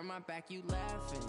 my back, you laughing.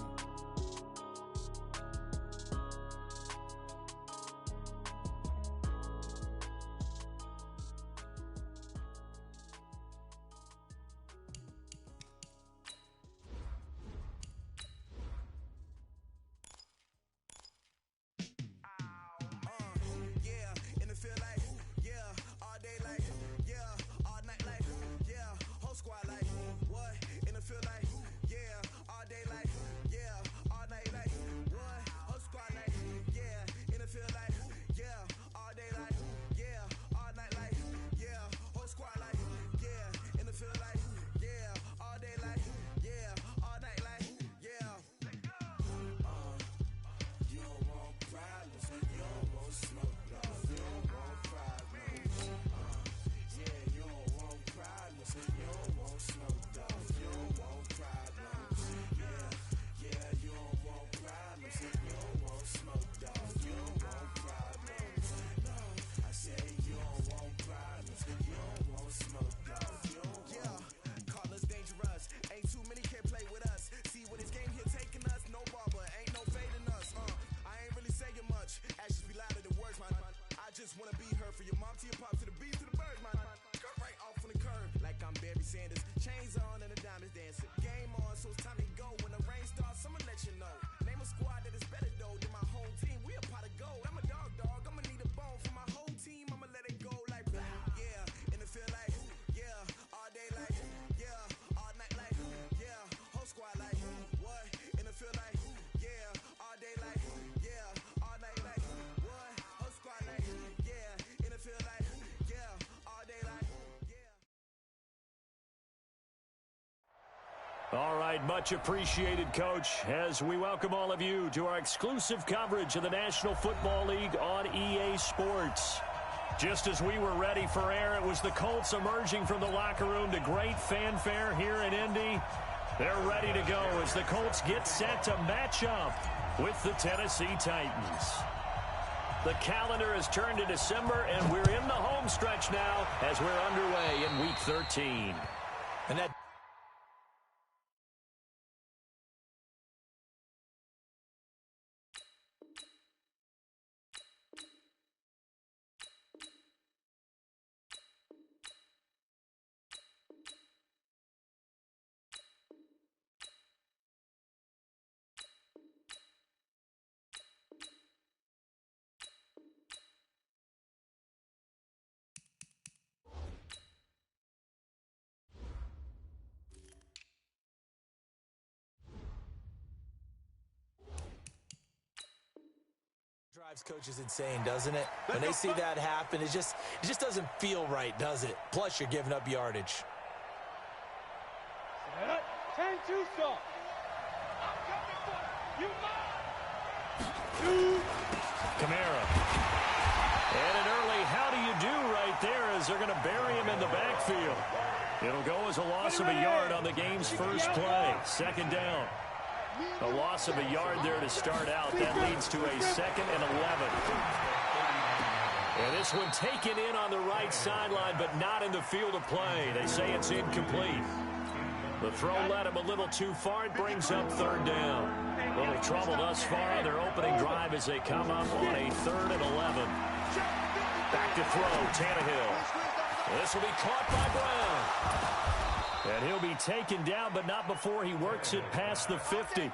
All right, much appreciated, Coach, as we welcome all of you to our exclusive coverage of the National Football League on EA Sports. Just as we were ready for air, it was the Colts emerging from the locker room to great fanfare here in Indy. They're ready to go as the Colts get set to match up with the Tennessee Titans. The calendar has turned to December, and we're in the home stretch now as we're underway in Week 13. And that drives coaches insane, doesn't it? When they see that happen, it just doesn't feel right, does it? Plus, you're giving up yardage. 10-2 stop. Kamara. And an early how do you do right there as they're going to bury him in the backfield. It'll go as a loss of a yard on the game's first play. Second down. A loss of a yard there to start out. That leads to a 2nd and 11. And this one taken in on the right sideline, but not in the field of play. They say it's incomplete. The throw led him a little too far. It brings up 3rd down. A little trouble thus far on their opening drive as they come up on a 3rd and 11. Back to throw, Tannehill. This will be caught by Brown. And he'll be taken down, but not before he works it past the 50.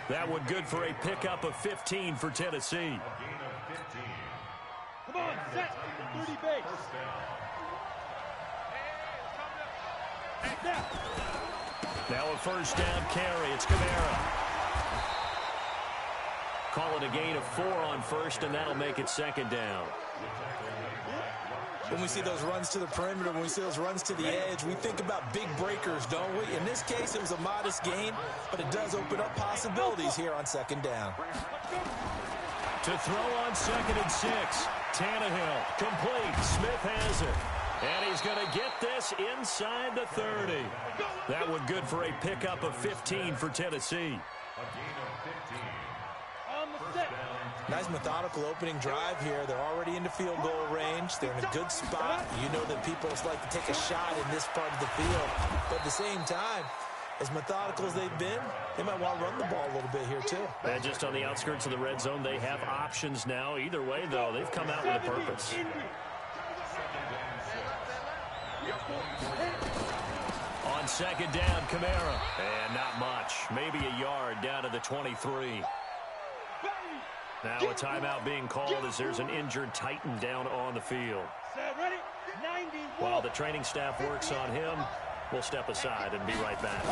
That one good for a pickup of 15 for Tennessee. Come on, set. 30 base. Now a 1st down carry. It's Kamara. Call it a gain of 4 on 1st, and that'll make it 2nd down. When we see those runs to the perimeter, when we see those runs to the edge, we think about big breakers, don't we? In this case, it was a modest gain, but it does open up possibilities here on 2nd down. To throw on 2nd and 6. Tannehill, complete. Smith has it. And he's going to get this inside the 30. That one good for a pickup of 15 for Tennessee. Nice methodical opening drive here. They're already into field goal range. They're in a good spot. You know that people like to take a shot in this part of the field. But at the same time, as methodical as they've been, they might want to run the ball a little bit here too. And just on the outskirts of the red zone, they have options now. Either way, though, they've come out with a purpose. On second down, Kamara. And not much. Maybe a yard down to the 23. Now a timeout being called as there's an injured Titan down on the field. While the training staff works on him, we'll step aside and be right back.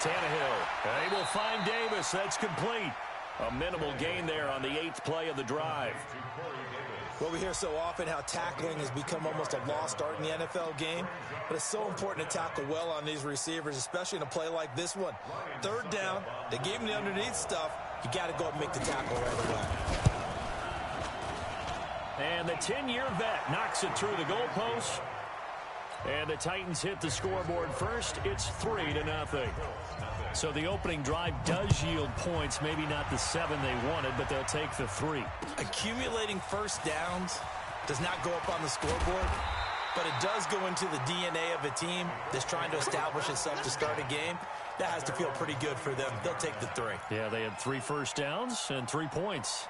Tannehill. They will find Davis. That's complete. A minimal gain there on the 8th play of the drive. Well, we hear so often how tackling has become almost a lost art in the NFL game, but it's so important to tackle well on these receivers, especially in a play like this one. Third down, they gave him the underneath stuff. You got to go and make the tackle right away. And the 10-year vet knocks it through the goalpost. And the Titans hit the scoreboard first. It's 3-0. So the opening drive does yield points, maybe not the 7 they wanted, but they'll take the 3. Accumulating first downs does not go up on the scoreboard, but it does go into the DNA of a team that's trying to establish itself to start a game. That has to feel pretty good for them. They'll take the 3. Yeah, they had 3 first downs and 3 points.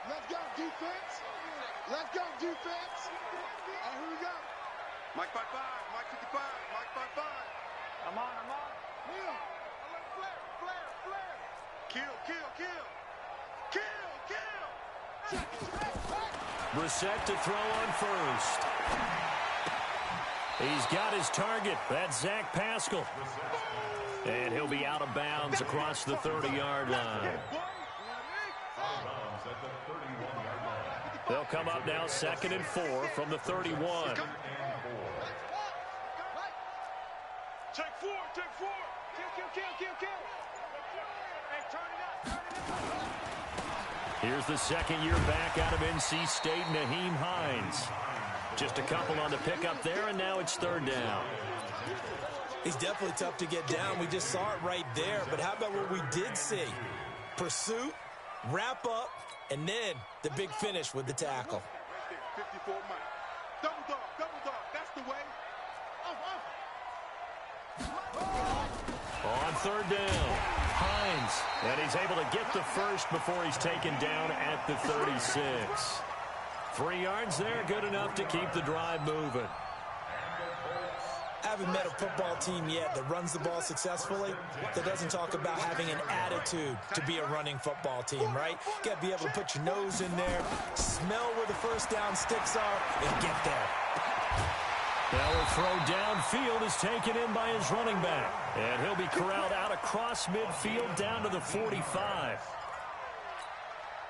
Let's go, defense. Let's go, defense. All right, here we go. Mike by 5, Mike 55, Mike by 5. I'm on. Kill. Flare. Kill. Brissett to throw on first. He's got his target. That's Zach Pascal. And he'll be out of bounds across the 30-yard line. They'll come up now 2nd and 4 from the 31. Take 4. Kill. Hey, turn it up. Here's the second-year back out of NC State, Naheem Hines. Just a couple on the pickup there, and now it's 3rd down. He's definitely tough to get down. We just saw it right there. But how about what we did see? Pursuit, wrap up, and then the big finish with the tackle. 54 Mike. Double dog. That's the way. On 3rd down, Hines. And he's able to get the first before he's taken down at the 36. 3 yards there, good enough to keep the drive moving. I haven't met a football team yet that runs the ball successfully that doesn't talk about having an attitude to be a running football team, right? You got to be able to put your nose in there, smell where the first down sticks are, and get there. Now a throw downfield is taken in by his running back. And he'll be corralled out across midfield down to the 45.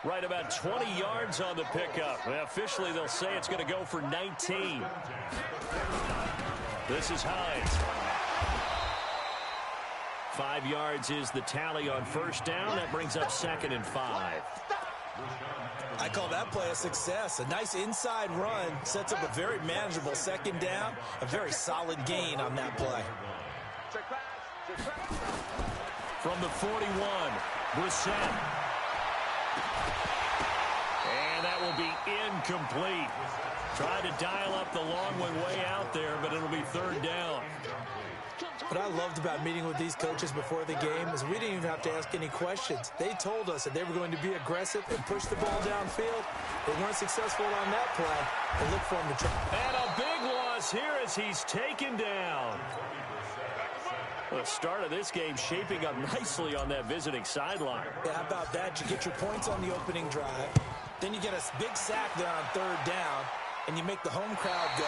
Right about 20 yards on the pickup. Well, officially, they'll say it's going to go for 19. This is Hines. 5 yards is the tally on first down. That brings up 2nd and 5. I call that play a success. A nice inside run sets up a very manageable 2nd down. A very solid gain on that play. From the 41, Brissett. And that will be incomplete. Tried to dial up the long one way out there, but it'll be 3rd down. What I loved about meeting with these coaches before the game is we didn't even have to ask any questions. They told us that they were going to be aggressive and push the ball downfield. They weren't successful on that play. They look for him to try. And a big loss here as he's taken down. The start of this game shaping up nicely on that visiting sideline. Yeah, how about that? You get your points on the opening drive. Then you get a big sack there on 3rd down, and you make the home crowd go.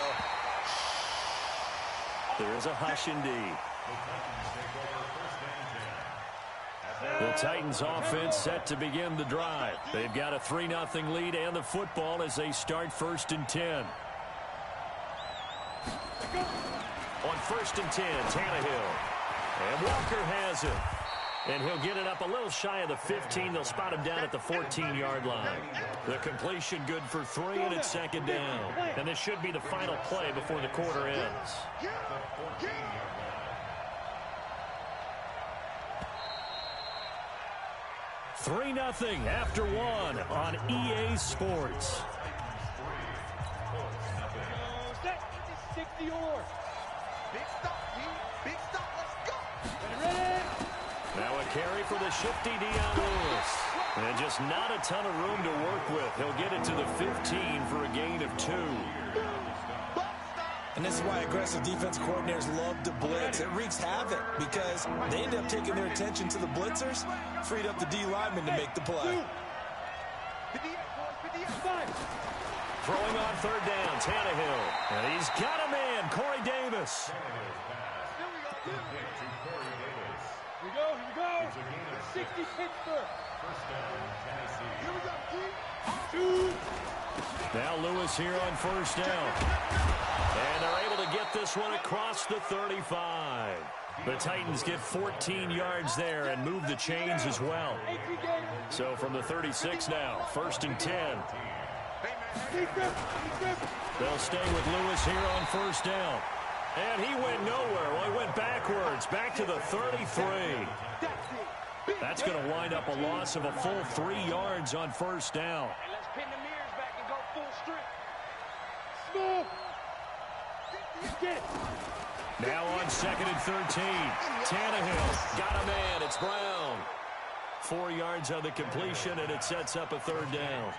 There's a hush indeed. The Titans offense set to begin the drive. They've got a 3-0 lead and the football as they start 1st and 10. On 1st and 10, Tannehill. And Walker has it. And he'll get it up a little shy of the 15. They'll spot him down at the 14-yard line. The completion good for 3, and it's 2nd down. And this should be the final play before the quarter ends. 3-0 after one on EA Sports. Set. 60 or. Big stop, G. Big stop. Let's go. Ready? Now a carry for the shifty Dion Lewis. And just not a ton of room to work with. He'll get it to the 15 for a gain of 2. And this is why aggressive defense coordinators love to blitz. It wreaks havoc because they end up taking their attention to the blitzers, freed up the D lineman to make the play. Throwing on third down, Tannehill. And he's got a man, Corey Davis. Here we go. 60 Pittsburgh. Here we go, G. 2. Now Lewis here on first down. And they're able to get this one across the 35. The Titans get 14 yards there and move the chains as well. So from the 36 now, 1st and 10. They'll stay with Lewis here on first down. And he went nowhere. Well, he went backwards, back to the 33. That's going to wind up a loss of a full 3 yards on first down. Let's pin the mirrors back and go full strip. Small. Get it. Now on 2nd and 13. Tannehill got a man. It's Brown. 4 yards on the completion, and it sets up a third down.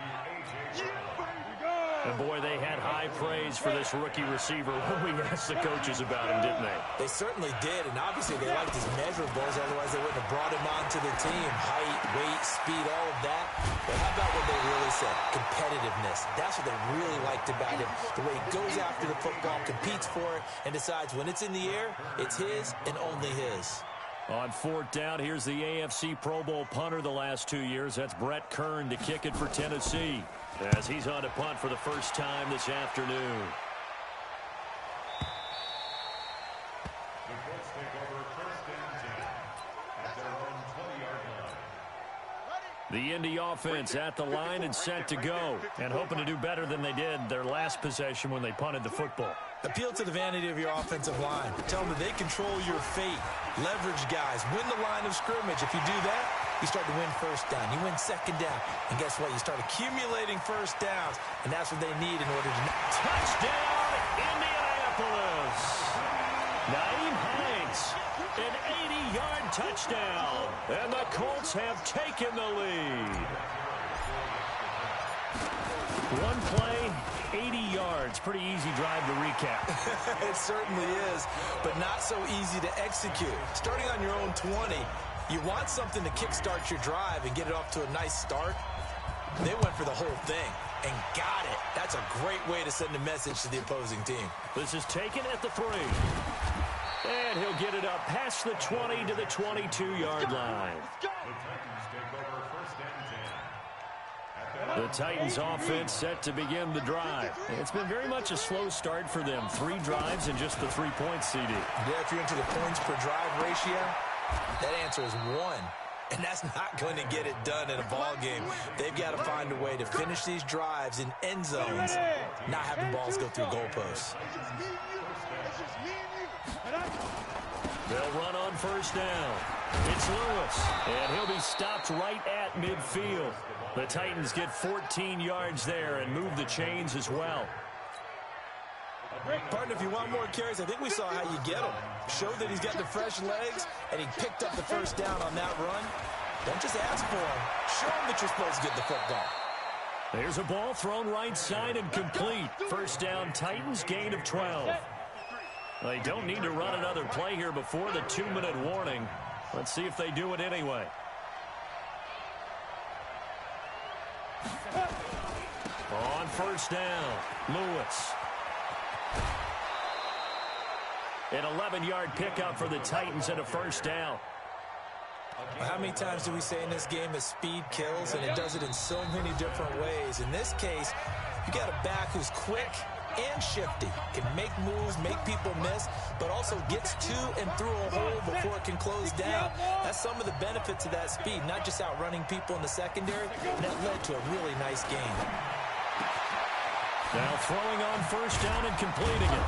And boy, they had high praise for this rookie receiver when we asked the coaches about him, didn't they? They certainly did, and obviously they liked his measurables, otherwise they wouldn't have brought him onto the team. Height, weight, speed, all of that. But how about what they really said? Competitiveness. That's what they really liked about him. The way he goes after the football, competes for it, and decides when it's in the air, it's his and only his. On 4th down, here's the AFC Pro Bowl punter the last 2 years. That's Brett Kern to kick it for Tennessee, as he's on to punt for the first time this afternoon. The Indy offense at the line and set to go, and hoping to do better than they did their last possession when they punted the football. Appeal to the vanity of your offensive line. Tell them that they control your fate. Leverage guys. Win the line of scrimmage. If you do that, you start to win first down. You win second down. And guess what? You start accumulating first downs, and that's what they need in order to... Touchdown, Indianapolis! Naeem Hines, an 80-yard touchdown, and the Colts have taken the lead. One play, 80 yards. Pretty easy drive to recap. It certainly is, but not so easy to execute. Starting on your own 20, you want something to kickstart your drive and get it off to a nice start. They went for the whole thing and got it. That's a great way to send a message to the opposing team. This is taken at the 3. And he'll get it up past the 20 to the 22-yard line. The Titans offense set to begin the drive. It's been very much a slow start for them. 3 drives and just the 3 points, CD. Yeah, if you're into the points per drive ratio, that answer is 1. And that's not going to get it done in a ball game. They've got to find a way to finish these drives in end zones, not having balls go through goalposts. They'll run on first down. It's Lewis, and he'll be stopped right at midfield. The Titans get 14 yards there and move the chains as well. Partner, if you want more carries, I think we saw how you get him. Show that he's got the fresh legs, and he picked up the first down on that run. Don't just ask for him. Show him that you're supposed to get the football. There's a ball thrown right side and complete. First down, Titans, gain of 12. They don't need to run another play here before the 2-minute warning. Let's see if they do it anyway. On first down, Lewis. An 11-yard pickup for the Titans and a first down. How many times do we say in this game that speed kills, and it does it in so many different ways? In this case, you got a back who's quick and shifty, can make moves, make people miss, but also gets to and through a hole before it can close down. That's some of the benefits of that speed, not just outrunning people in the secondary, and that led to a really nice game. Now throwing on first down and completing it.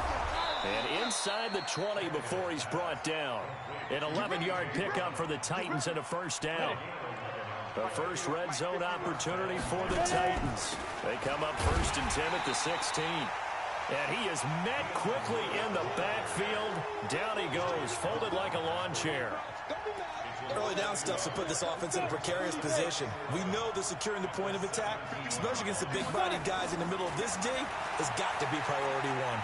And inside the 20 before he's brought down. An 11-yard pickup for the Titans and a first down. The first red zone opportunity for the Titans. They come up 1st and 10 at the 16. And he is met quickly in the backfield. Down he goes, folded like a lawn chair. Early down stuff to put this offense in a precarious position. We know that securing the point of attack, especially against the big-bodied guys in the middle of this D, has got to be priority one.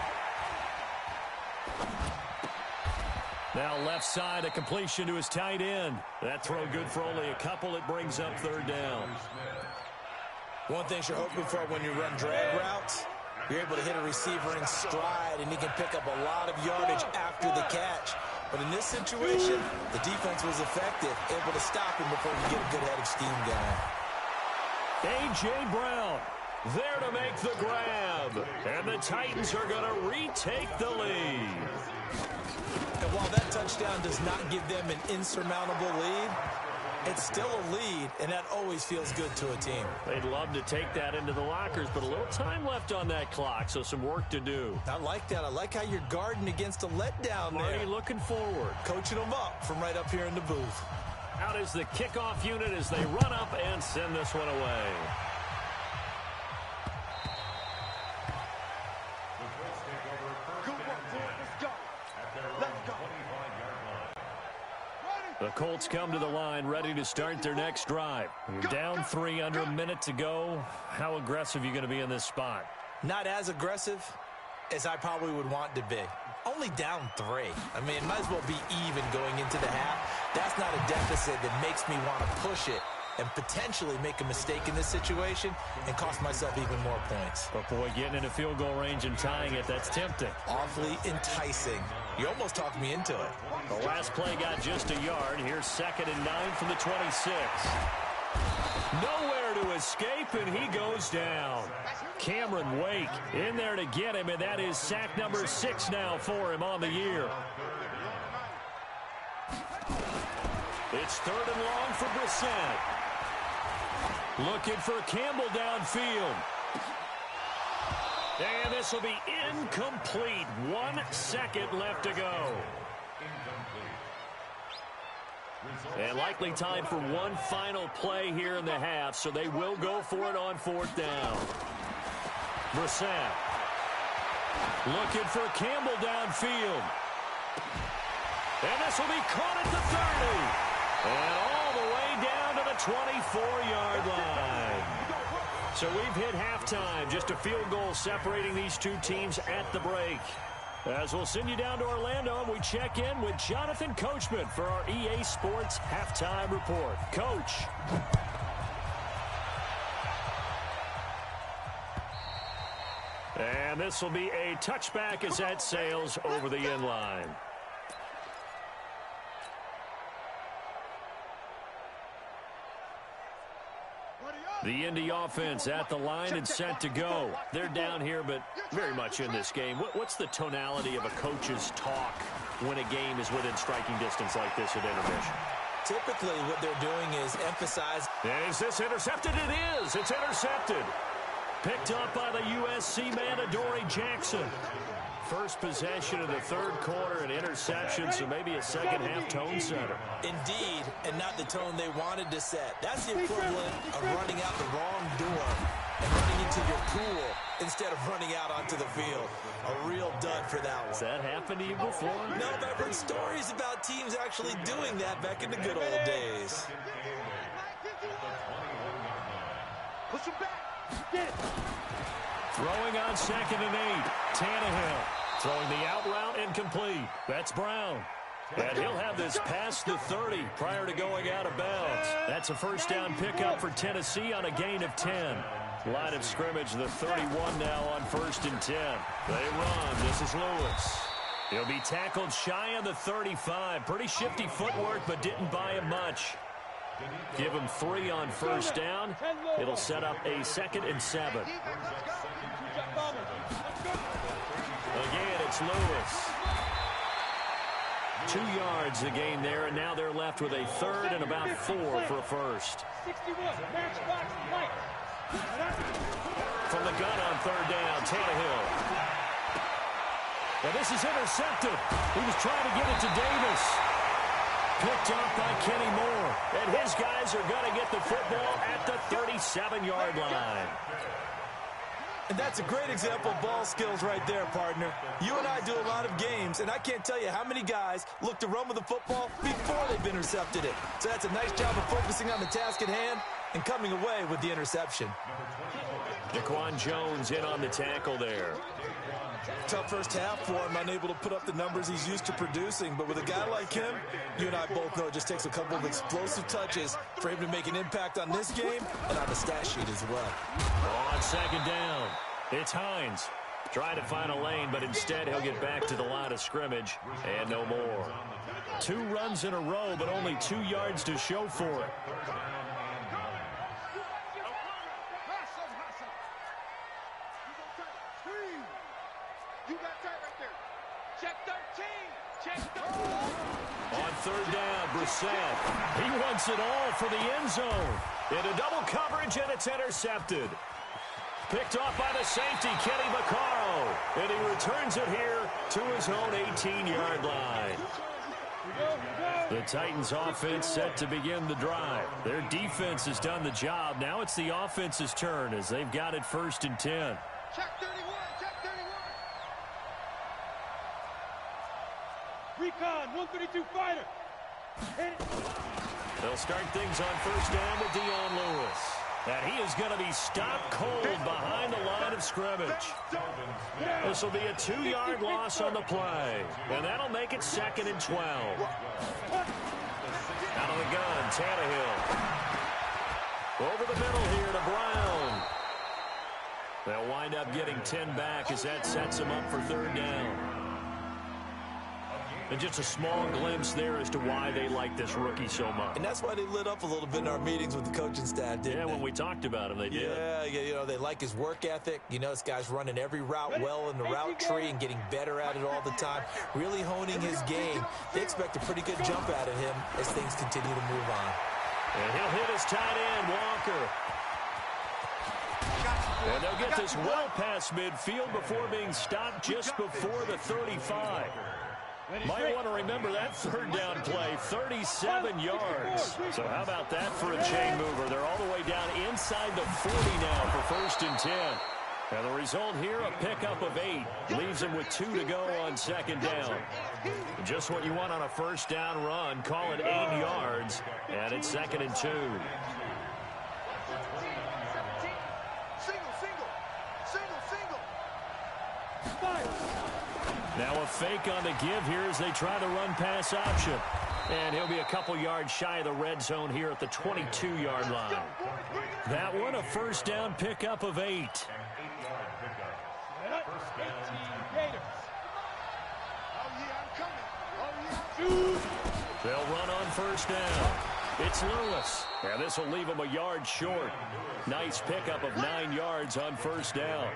Now left side, a completion to his tight end. That throw good for only a couple. It brings up 3rd down. One thing you're hoping for when you run drag routes, you're able to hit a receiver in stride, and he can pick up a lot of yardage after the catch. But in this situation, the defense was effective, able to stop him before he get a good head of steam going. A.J. Brown there to make the grab. And the Titans are going to retake the lead. And while that touchdown does not give them an insurmountable lead, it's still a lead, and that always feels good to a team. They'd love to take that into the lockers, but a little time left on that clock, so some work to do. I like that. I like how you're guarding against a letdown there. Already looking forward. Coaching them up from right up here in the booth. Out is the kickoff unit as they run up and send this one away. The Colts come to the line, ready to start their next drive. You're down 3 under a minute to go. How aggressive are you going to be in this spot? Not as aggressive as I probably would want to be. Only down 3. I mean, it might as well be even going into the half. That's not a deficit that makes me want to push it and potentially make a mistake in this situation and cost myself even more points. But boy, getting into field goal range and tying it, that's tempting. Awfully enticing. You almost talked me into it. The last play got just a yard. Here's 2nd and 9 from the 26. Nowhere to escape, and he goes down. Cameron Wake in there to get him, and that is sack number 6 now for him on the year. It's 3rd and long for Brissett. Looking for Campbell downfield. And this will be incomplete. 1 second left to go. And likely time for one final play here in the half, so they will go for it on 4th down. Brissett looking for Campbell downfield. And this will be caught at the 30. And all the way down to the 24-yard line. So we've hit halftime. Just a field goal separating these two teams at the break. As we'll send you down to Orlando, and we check in with Jonathan Coachman for our EA Sports Halftime Report. Coach. And this will be a touchback as that sails over the end line. The Indy offense at the line and set to go. They're down here, but very much in this game. What's the tonality of a coach's talk when a game is within striking distance like this at intermission? Typically, what they're doing is emphasize. Is this intercepted? It is. It's intercepted. Picked up by the USC man, Adoree Jackson. First possession of the 3rd quarter, an interception, so maybe a second-half tone setter. Indeed, and not the tone they wanted to set. That's the equivalent of running out the wrong door and running into your pool instead of running out onto the field. A real dud for that one. Has that happened to you before? No, but I've heard stories about teams actually doing that back in the good old days. Push him back. Get it. Throwing on 2nd and 8. Tannehill throwing the out route incomplete. That's Brown. And he'll have this past the 30 prior to going out of bounds. That's a first down pickup for Tennessee on a gain of 10. Line of scrimmage, the 31 now on 1st and 10. They run. This is Lewis. He'll be tackled shy of the 35. Pretty shifty footwork, but didn't buy him much. Give him 3 on 1st down. It'll set up a 2nd and 7. Again, it's Lewis. 2 yards the gain there, and now they're left with a 3rd and about 4 for a first. From the gun on 3rd down, Tannehill. And this is intercepted. He was trying to get it to Davis. picked off by Kenny Moore. And his guys are going to get the football at the 37-yard line. And that's a great example of ball skills right there, partner. You and I do a lot of games, and I can't tell you how many guys look to run with the football before they've intercepted it. So that's a nice job of focusing on the task at hand and coming away with the interception. Daquan Jones in on the tackle there. Tough first half for him, unable to put up the numbers he's used to producing. But with a guy like him, you and I both know it just takes a couple of explosive touches for him to make an impact on this game and on the stat sheet as well. On second down, it's Hines. Trying to find a lane, but instead he'll get back to the line of scrimmage and no more. 2 runs in a row, but only 2 yards to show for it. On third down, Brissett. He wants it all for the end zone. Into double coverage, and it's intercepted. Picked off by the safety, Kenny Vaccaro. And he returns it here to his own 18-yard line. The Titans offense set to begin the drive. Their defense has done the job. Now it's the offense's turn as they've got it 1st and 10. Check 31, check 31. Recon, 132 fighter. They'll start things on 1st down with Dion Lewis. And he is going to be stopped cold behind the line of scrimmage. This will be a 2-yard loss on the play. And that'll make it 2nd and 12. Out of the gun, Tannehill. Over the middle here to Brown. They'll wind up getting 10 back as that sets them up for 3rd down. And just a small glimpse there as to why they like this rookie so much. And that's why they lit up a little bit in our meetings with the coaching staff, didn't they? Yeah, when we talked about him, they did. Yeah, you know, they like his work ethic. You know, this guy's running every route well in the route tree and getting better at it all the time, really honing his game. They expect a pretty good jump out of him as things continue to move on. And he'll hit his tight end, Walker. And they'll get this well past midfield before being stopped just before the 35. Might want to remember that 3rd down play, 37 yards. So how about that for a chain mover? They're all the way down inside the 40 now for 1st and 10. And the result here, a pickup of 8. Leaves them with 2 to go on 2nd down. Just what you want on a 1st down run. Call it 8 yards. And it's 2nd and 2. Now a fake on the give here as they try to run pass option. And he'll be a couple yards shy of the red zone here at the 22-yard line. That one, a 1st down pickup of 8. They'll run on 1st down. It's Lewis. And this will leave him a yard short. Nice pickup of 9 yards on 1st down.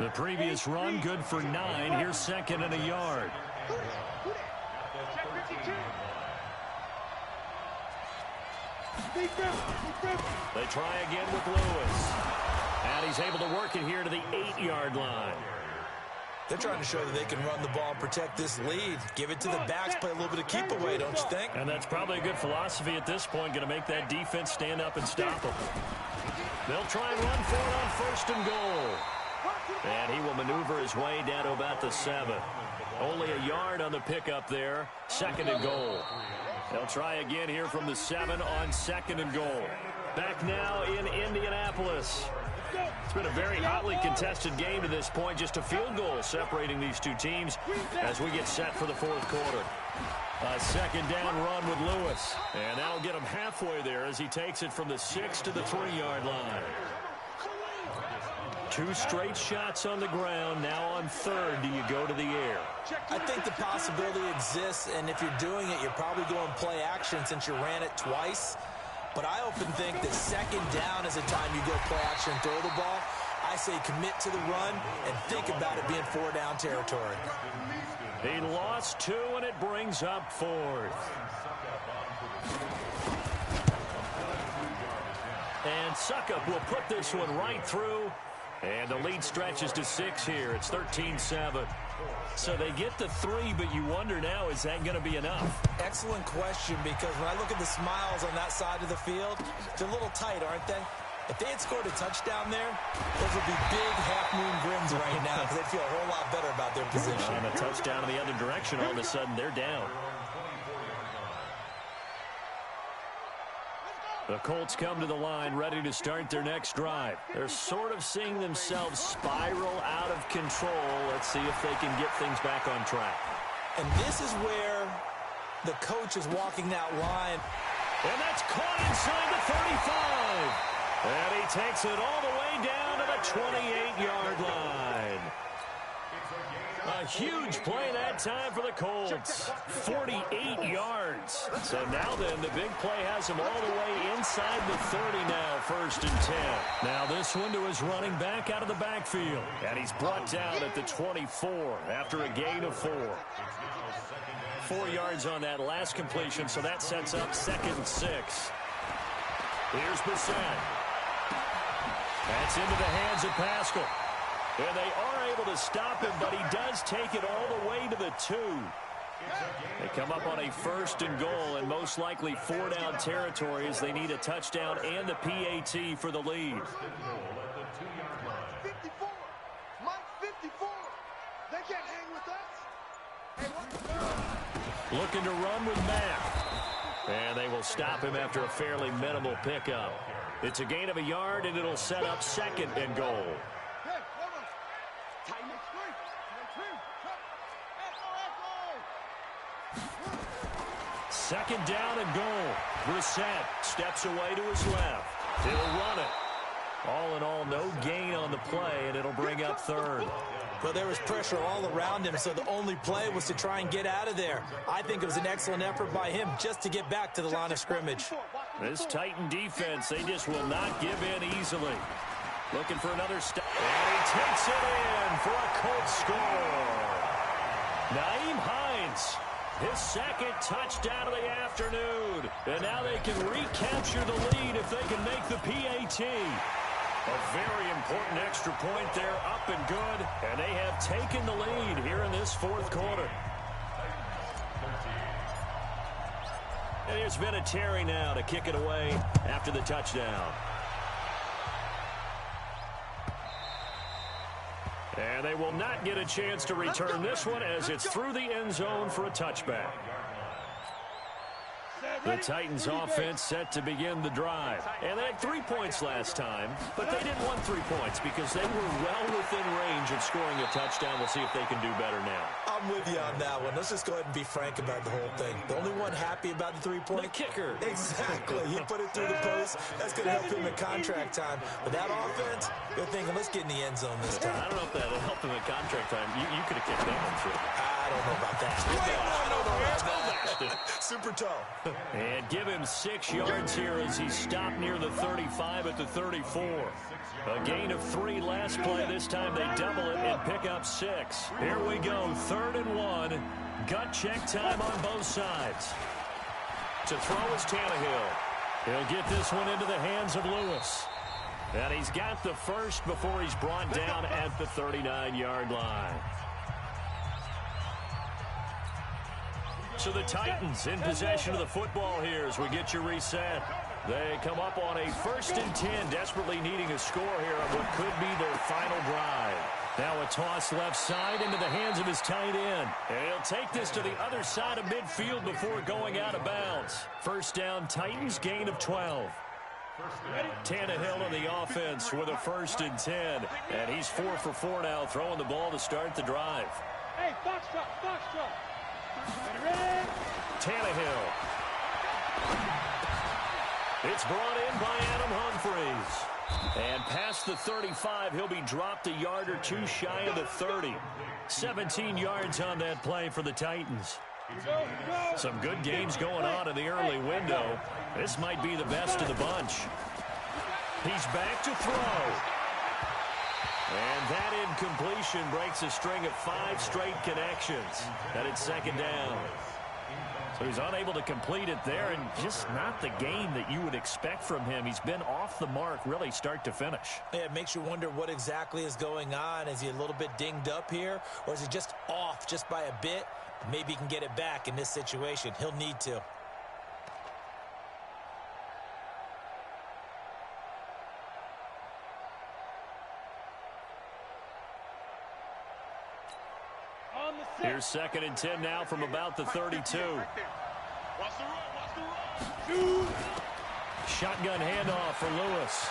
The previous run, good for 9. Here's 2nd and a yard. They try again with Lewis. And he's able to work it here to the 8-yard line. They're trying to show that they can run the ball and protect this lead. Give it to the backs, play a little bit of keep away, don't you think? And that's probably a good philosophy at this point, going to make that defense stand up and stop them. They'll try and run for it on 1st and goal. And he will maneuver his way down to about the 7. Only a yard on the pickup there. 2nd and goal. They'll try again here from the 7 on 2nd and goal. Back now in Indianapolis. It's been a very hotly contested game to this point. Just a field goal separating these two teams as we get set for the 4th quarter. A 2nd down run with Lewis. And that'll get him halfway there as he takes it from the 6 to the 3-yard line. 2 straight shots on the ground. Now on 3rd, do you go to the air? I think the possibility exists, and if you're doing it, you're probably going play action since you ran it twice. But I often think that 2nd down is a time you go play action and throw the ball. I say commit to the run and think about it being 4-down territory. He lost 2, and it brings up 4th. And Suckup will put this one right through And the lead stretches to 6 here. It's 13-7. So they get the 3, but you wonder now, is that going to be enough? Excellent question, because when I look at the smiles on that side of the field, they're a little tight, aren't they? If they had scored a touchdown there, those would be big half-moon grins right now, because they'd feel a whole lot better about their position. And a touchdown in the other direction, all of a sudden they're down. The Colts come to the line ready to start their next drive. They're sort of seeing themselves spiral out of control. Let's see if they can get things back on track. And this is where the coach is walking that line. And that's caught inside the 35. And he takes it all the way down to the 28-yard line. A huge play that time for the Colts. 48 yards. So now then, the big play has him all the way inside the 30 now, 1st and 10. Now this one to his running back out of the backfield. And he's brought down at the 24 after a gain of 4. 4 yards on that last completion, so that sets up 2nd and 6. Here's Bissett. That's into the hands of Pascal. And they are able to stop him, but he does take it all the way to the 2. They come up on a 1st and goal, and most likely 4-down territory as they need a touchdown and the PAT for the lead. 54. Mike 54. They can't hang with us. Looking to run with Mack. And they will stop him after a fairly minimal pickup. It's a gain of a yard, and it'll set up 2nd and goal. Second down and goal. Brissett steps away to his left. He'll run it. All in all, no gain on the play, and it'll bring up 3rd. Well, there was pressure all around him, so the only play was to try and get out of there. I think it was an excellent effort by him just to get back to the line of scrimmage. This Titan defense, they just will not give in easily. Looking for another stop. And he takes it in for a Colts score. Nyheim Hines, his 2nd touchdown of the afternoon. And now they can recapture the lead if they can make the PAT. A very important extra point there, up and good. And they have taken the lead here in this 4th quarter. And there's been a Terry now to kick it away after the touchdown. And they will not get a chance to return this one as it's through the end zone for a touchback. The Titans offense set to begin the drive. And they had 3 points last time, but they didn't want 3 points because they were well within range of scoring a touchdown. We'll see if they can do better now. I'm with you on that one. Let's just go ahead and be frank about the whole thing. The only one happy about the 3-point? The kicker. Exactly. He put it through the post. That's going to help him in contract time. But that offense, they're thinking, let's get in the end zone this time. I don't know if that will help him in contract time. You could have kicked that one through. I don't know about that. I don't know about that. Super tall. And give him 6 yards here as he stopped near the 35 at the 34. A gain of 3 last play. This time they double it and pick up 6. Here we go, 3rd and 1. Gut check time on both sides. To throw is Tannehill. He'll get this one into the hands of Lewis. And he's got the first before he's brought down at the 39-yard line. So the Titans in possession of the football here as we get you reset. They come up on a 1st and 10, desperately needing a score here on what could be their final drive. Now a toss left side into the hands of his tight end. And he'll take this to the other side of midfield before going out of bounds. 1st down, Titans, gain of 12. Tannehill on the offense with a 1st and 10. And he's 4 for 4 now, throwing the ball to start the drive. Hey, Foxtrot. Tannehill. It's brought in by Adam Humphries. And past the 35, he'll be dropped a yard or 2 shy of the 30. 17 yards on that play for the Titans. Some good games going on in the early window. This might be the best of the bunch. He's back to throw. And that incompletion breaks a string of 5 straight connections. And it's 2nd down. So he's unable to complete it there, and just not the game that you would expect from him. He's been off the mark really start to finish. Yeah, it makes you wonder what exactly is going on. Is he a little bit dinged up here, or is he just off just by a bit? Maybe he can get it back in this situation. He'll need to. Here's 2nd and 10 now from about the 32. Watch the run, watch the run. Shotgun handoff for Lewis.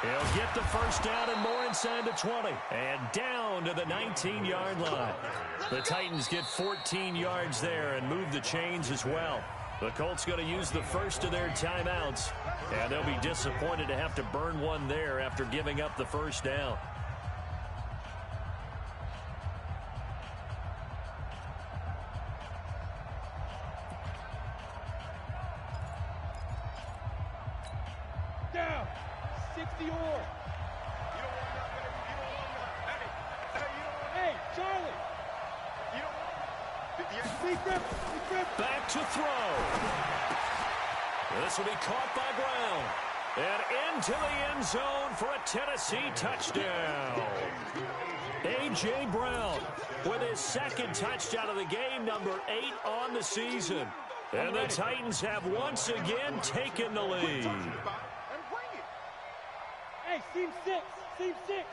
He'll get the first down and more inside the 20. And down to the 19-yard line. The Titans get 14 yards there and move the chains as well. The Colts going to use the first of their timeouts. And they'll be disappointed to have to burn one there after giving up the first down. Down. 60 or. You don't want that, baby. You don't want that. Hey, you don't want Hey, Charlie. You don't want Secret. Back to throw. This will be caught by Brown. And into the end zone for a Tennessee touchdown. A.J. Brown with his 2nd touchdown of the game, number 8 on the season. And the Titans have once again taken the lead. Hey, seam 6. Seam 6.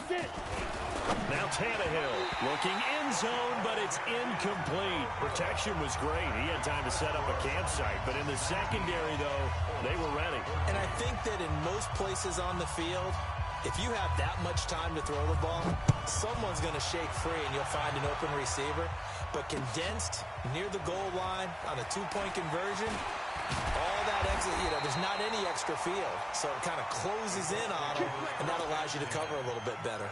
Get it. Now Tannehill looking end zone, but it's incomplete. Protection was great. He had time to set up a campsite, but in the secondary, though, they were ready. And I think that in most places on the field, if you have that much time to throw the ball, someone's going to shake free and you'll find an open receiver. But condensed near the goal line on a 2-point conversion, all that exit, there's not any extra field. So it kind of closes in on them, and that allows you to cover a little bit better.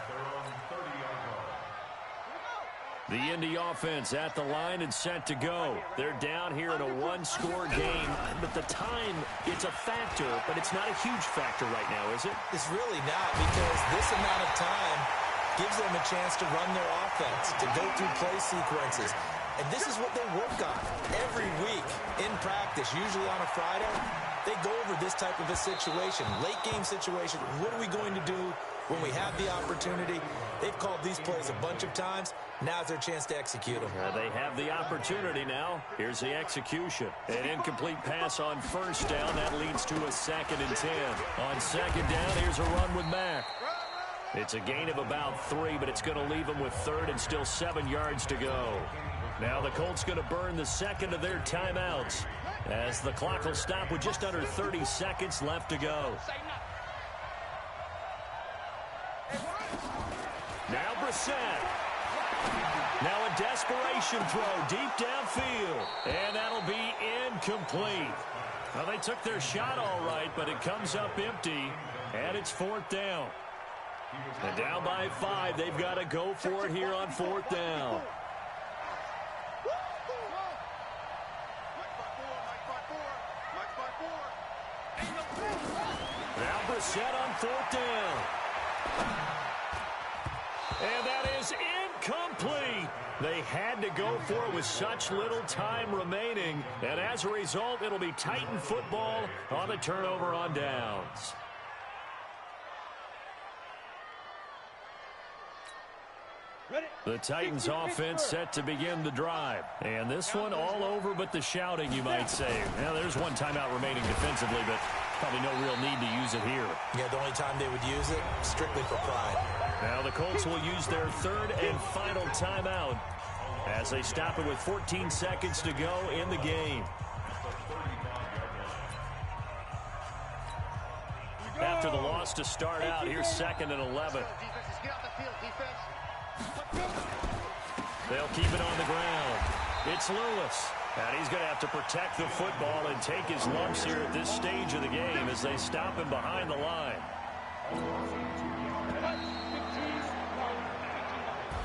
The Indy offense at the line and set to go. They're down here in a one-score game, but the time, it's a factor, but it's not a huge factor right now, is it? It's really not, because this amount of time gives them a chance to run their offense, to go through play sequences. And this is what they work on every week in practice, usually on a Friday. They go over this type of a situation, late game situation. What are we going to do when we have the opportunity? They've called these plays a bunch of times. Now's their chance to execute them. They have the opportunity now. Here's the execution. An incomplete pass on first down. That leads to a 2nd and 10. On 2nd down, here's a run with Mack. It's a gain of about 3, but it's going to leave them with 3rd and still 7 yards to go. Now the Colts going to burn the 2nd of their timeouts as the clock will stop with just under 30 seconds left to go. Now Brissett. Now a desperation throw deep downfield. And that'll be incomplete. Well, they took their shot all right, but it comes up empty. And it's 4th down. And down by 5. They've got to go for it here on 4th down. Now Brissett on 4th down. And that is incomplete. They had to go for it with such little time remaining. And as a result, it'll be Titan football on the turnover on downs. The Titans offense set to begin the drive. And this one all over but the shouting, you might say. Now, there's one timeout remaining defensively, but probably no real need to use it here. Yeah, the only time they would use it, strictly for pride. Now the Colts will use their 3rd and final timeout as they stop it with 14 seconds to go in the game. After the loss to start out, here's 2nd and 11. They'll keep it on the ground. It's Lewis. And he's going to have to protect the football and take his lumps here at this stage of the game as they stop him behind the line.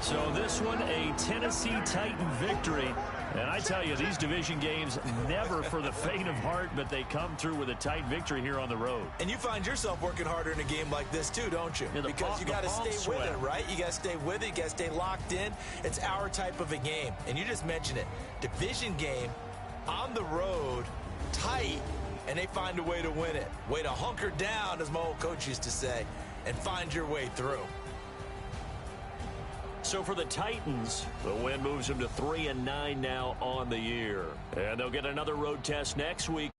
So this one, a Tennessee Titan victory. And I tell you, these division games, never for the faint of heart, but they come through with a tight victory here on the road. And you find yourself working harder in a game like this too, don't you? Yeah, because you got to stay with it, right? You got to stay with it. You got to stay locked in. It's our type of a game. And you just mentioned it. Division game, on the road, tight, and they find a way to win it. Way to hunker down, as my old coach used to say, and find your way through. So for the Titans, the win moves them to 3-9 now on the year. And they'll get another road test next week.